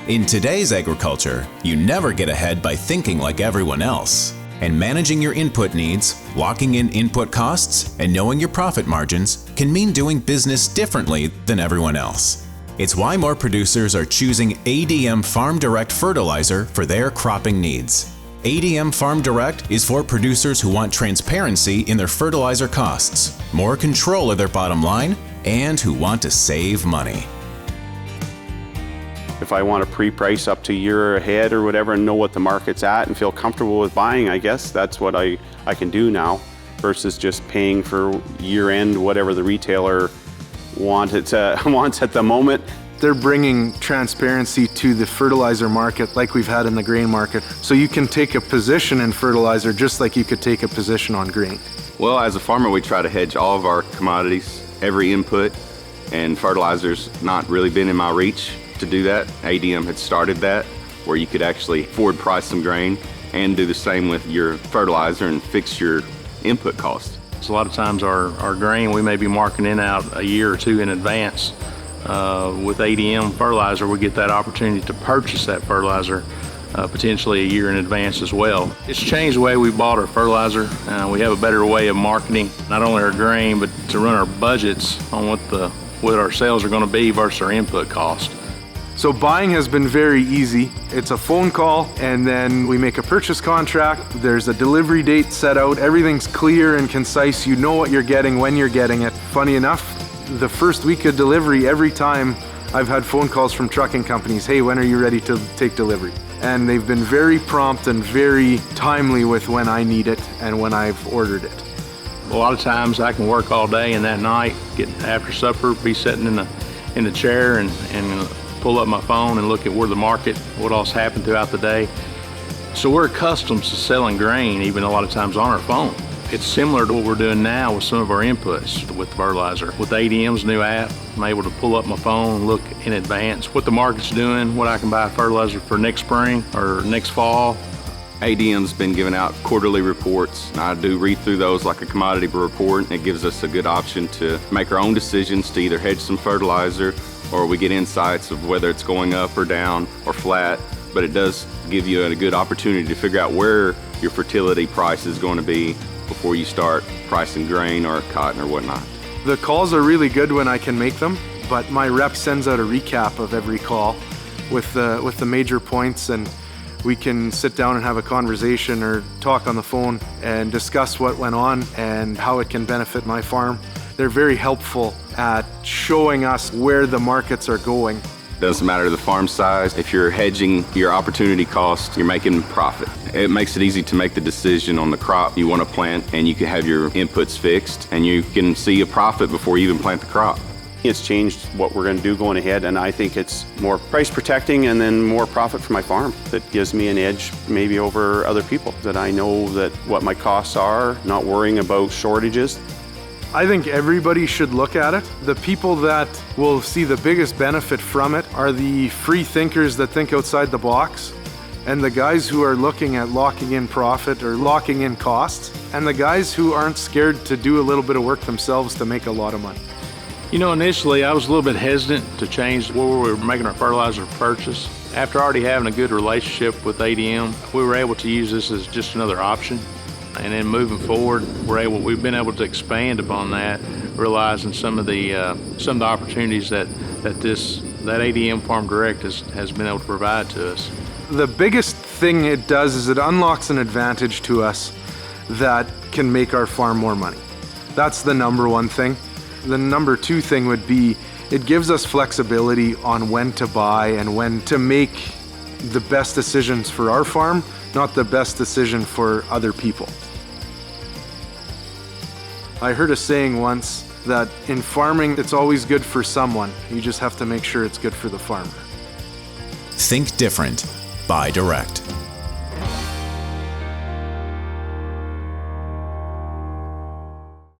In today's agriculture, you never get ahead by thinking like everyone else. And managing your input needs, locking in input costs, and knowing your profit margins can mean doing business differently than everyone else. It's why more producers are choosing ADM Farm Direct fertilizer for their cropping needs. ADM Farm Direct is for producers who want transparency in their fertilizer costs, more control of their bottom line, and who want to save money. If I want to pre-price up to a year ahead or whatever and know what the market's at and feel comfortable with buying, I guess that's what I can do now versus just paying for year-end whatever the retailer wants at the moment. They're bringing transparency to the fertilizer market like we've had in the grain market. So you can take a position in fertilizer just like you could take a position on grain. Well, as a farmer, we try to hedge all of our commodities, every input, and fertilizer's not really been in my reach to do that. ADM had started that, where you could actually forward price some grain and do the same with your fertilizer and fix your input cost. So a lot of times our grain, we may be marking it out a year or two in advance. With ADM fertilizer, we get that opportunity to purchase that fertilizer potentially a year in advance as well. It's changed the way we bought our fertilizer. We have a better way of marketing not only our grain, but to run our budgets on what our sales are going to be versus our input cost. So buying has been very easy. It's a phone call and then we make a purchase contract. There's a delivery date set out. Everything's clear and concise. You know what you're getting when you're getting it. Funny enough, the first week of delivery, every time I've had phone calls from trucking companies, hey, when are you ready to take delivery? And they've been very prompt and very timely with when I need it and when I've ordered it. A lot of times I can work all day and that night, get after supper, be sitting in the chair and pull up my phone and look at where the market, what else happened throughout the day. So we're accustomed to selling grain even a lot of times on our phone. It's similar to what we're doing now with some of our inputs with fertilizer. With ADM's new app, I'm able to pull up my phone and look in advance what the market's doing, what I can buy fertilizer for next spring or next fall. ADM's been giving out quarterly reports, and I do read through those like a commodity report, and it gives us a good option to make our own decisions to either hedge some fertilizer or we get insights of whether it's going up or down or flat. But it does give you a good opportunity to figure out where your fertility price is going to be before you start pricing grain or cotton or whatnot. The calls are really good when I can make them, but my rep sends out a recap of every call with the major points, and we can sit down and have a conversation or talk on the phone and discuss what went on and how it can benefit my farm. They're very helpful at showing us where the markets are going. Doesn't matter the farm size. If you're hedging your opportunity cost, you're making profit. It makes it easy to make the decision on the crop you want to plant, and you can have your inputs fixed and you can see a profit before you even plant the crop. It's changed what we're going to do going ahead, and I think it's more price protecting and then more profit for my farm that gives me an edge maybe over other people, that I know that what my costs are, not worrying about shortages. I think everybody should look at it. The people that will see the biggest benefit from it are the free thinkers that think outside the box, and the guys who are looking at locking in profit or locking in costs, and the guys who aren't scared to do a little bit of work themselves to make a lot of money. You know, initially I was a little bit hesitant to change where we were making our fertilizer purchase. After already having a good relationship with ADM, we were able to use this as just another option. And then moving forward, we've been able to expand upon that, realizing some of the opportunities that ADM Farm Direct has been able to provide to us. The biggest thing it does is it unlocks an advantage to us that can make our farm more money. That's the number one thing. The number two thing would be it gives us flexibility on when to buy and when to make the best decisions for our farm, not the best decision for other people. I heard a saying once that in farming, it's always good for someone. You just have to make sure it's good for the farmer. Think different. Buy direct.